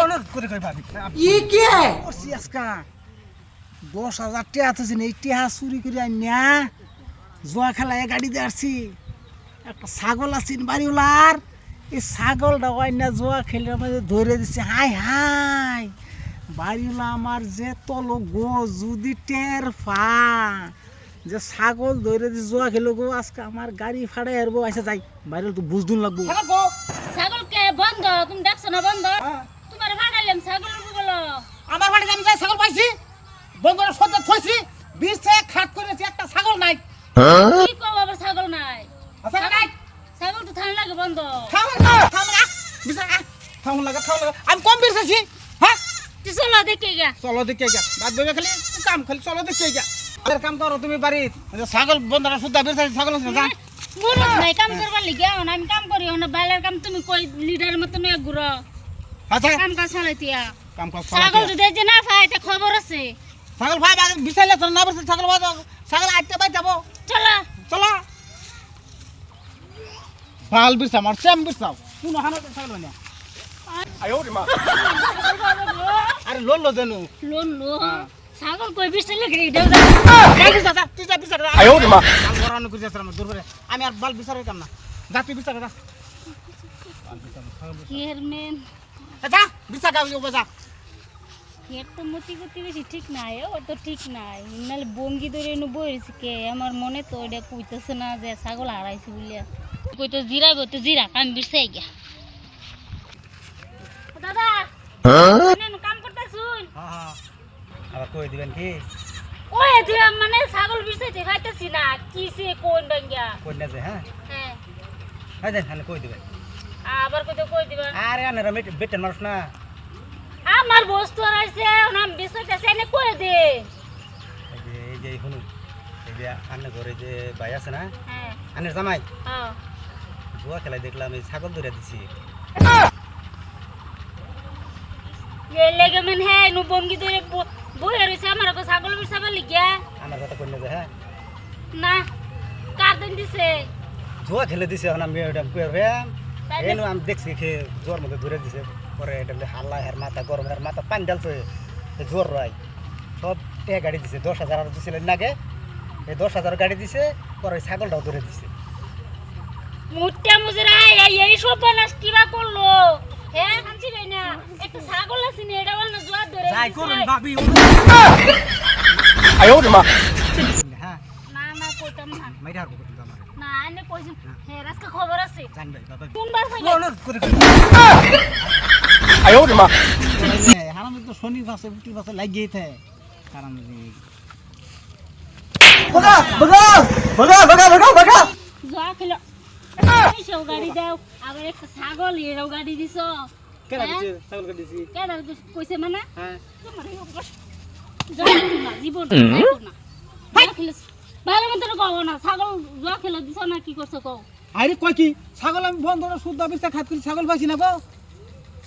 অনুরোধ করে কই ভাবি ই কে করছি আজকা 10,000 টাকা তো এই টাকা চুরি করে আনিয়া জুয়া খেলায় গাড়ি দিয়ে আসছি একটা ছাগল আছেন বাড়িওয়ালার এই ছাগলটা আনিয়া জুয়া খেলে আমাদের ধরে দিচ্ছে হাই হাই বাড়িওয়ালা আমার যে তল গো যদি টের পা যে ছাগল ধরে দিয়ে জুয়া খেলো গো আজকে আমার গাড়ি ফাড়ে আরবো আইসা যাই বাইরে তো বুঝদুন লাগবো ছাগল কে বন্ধ তুমি দেখছো না বন্ধ তোমার ভাড়াইলাম ছাগল বলো আমার বাড়িতে আমি যাই ছাগল পাইছি বন্ধুরা সদ্য থইছি বিছে খাট করেছি একটা ছাগল নাই কি কও আবার ছাগল নাই আচ্ছা নাই ছাগল তো থান লাগে বন্ধ আমি কম বেরছি হ্যাঁ তুই চলো দেখে গা চলো দেখে গা বাদ দেবে খালি কাম খালি চলো দেখে গা আর কাম করো তুমি বাড়ি ছাগল বন্ধুরা সুদ্ধা বেরছে ছাগল আছে যা বলো নাই কাম করবার লাগি আমি কাম করি না বাইরের কাম তুমি কই লিডার মত নয় ঘুরো আচ্ছা কাম কাজ চালাইতিয়া কাম কর ছাগল যদি যে না পায় তা খবর আছে ছাগল ভাই বিছাইলে তো না বসে ছাগল ভাই ছাগল আইতে পাই যাবো চলো চলো ভাল বিছাম আর সেম বিছাও কোন হানা ছাগল না আরে লোন লো দেনু লোন লো ছাগল কই বিছলে লাগে দেও যা তুই যা বিচার কাম করানো করে যাচ্ছে দূর করে আমি আর বাল বিচার কাম না যা তুই বিচার যা চেয়ারম্যান যা বিচার কাম যা এর তো মতি গতি বেশি ঠিক নাই ও তো ঠিক নাই নালে বঙ্গি ধরে এনে বইরেছে কে আমার মনে তো এটা কইতেছে না যে ছাগল হারাইছে বলিয়া কই তো জিরাইব তো জিরা কাম বিরছে গিয়া দাদা নেন কাম করতে শুন হ্যাঁ আবার কই দিবেন কি ওই দিয়া মানে ছাগল বিরছে খাইতেছি না কিসে কোন বাঙ্গিয়া কই না যে হ্যাঁ হ্যাঁ হ্যাঁ দেন হ্যাঁ কই দিবেন আবার কই দিবেন আরে আনারা বেটেন মানুষ না আমার বস্তু আছে নাম বিছাইতেছে এনে কই দে এই যে শুনুন এই যে আন্না ঘরে যে ভাই আছে না হ্যাঁ আনের জামাই হ্যাঁ জুয়া খেলায় দেখলাম এই ছাগল ধরে দিছি এই লেগে মানে হ্যাঁ নু বঙ্গি ধরে বইয়া রইছে আমার কো ছাগল বিছাবার লাগিয়া আমার কথা কই না যে হ্যাঁ না কার দেন দিছে জুয়া খেলে দিছে এখন আমি এটা কইবে এনো আমি দেখছি খে জোর মধ্যে ধরে দিছে পরে এটা হাল্লা হের মাথা গরম হের মাথা পানি ডালছে জোর রাই সব টাকা গাড়ি দিছে 10,000 আর দিছিলেন নাগে এই 10,000 গাড়ি দিছে পরে ছাগলটাও ধরে দিছে মুট্টা মুজরা এই সব বানাস কিবা করলো হ্যাঁ কাঞ্চি ভাই না একটা ছাগল আছে নি এটা না জোয়ার ধরে যাই করুন ভাবি হ্যাঁ না না কইতাম না মাইরা হারবো কিন্তু আমার না এনে কইছি হ্যাঁ রাস্তা খবর আছে জান ভাই বাবা কোনবার ভাই অনুরোধ করে হারাম তো শনি পাশে উল্টি পাশে লাগিয়ে থাকে কারণ জোয়া খেলো সেও গাড়ি দাও আবার একটা ছাগল এরাও গাড়ি দিছো কেন দিছে ছাগল কে দিছি কেন কইছে মানে হ্যাঁ তোমার এই অবস্থা জানি না জীবন যাইতো না জোয়া খেলো ভালো মতো কও না ছাগল জোয়া খেলো দিছো না কি করছো কও আরে কই কি ছাগল আমি বন্ধ করে শুদ্ধ অবস্থা খাত করি ছাগল পাইছি না গো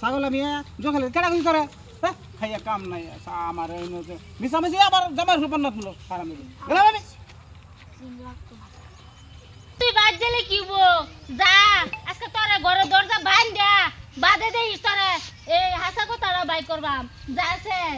ছাগল আমি জখালে কেডা কই করে হ্যাঁ খাইয়া কাম নাই আমার এই নতে মিছামিছি আমার জামাই সুপন্নত মুলো সারা মিলে গেলাম আমি তুই বাদ দিলে কি বো যা আজকে তোরে ঘরে দরজা বাইন দে বাদে দেই তোরে এই হাসা কথাটা বাই করবাম যাছেন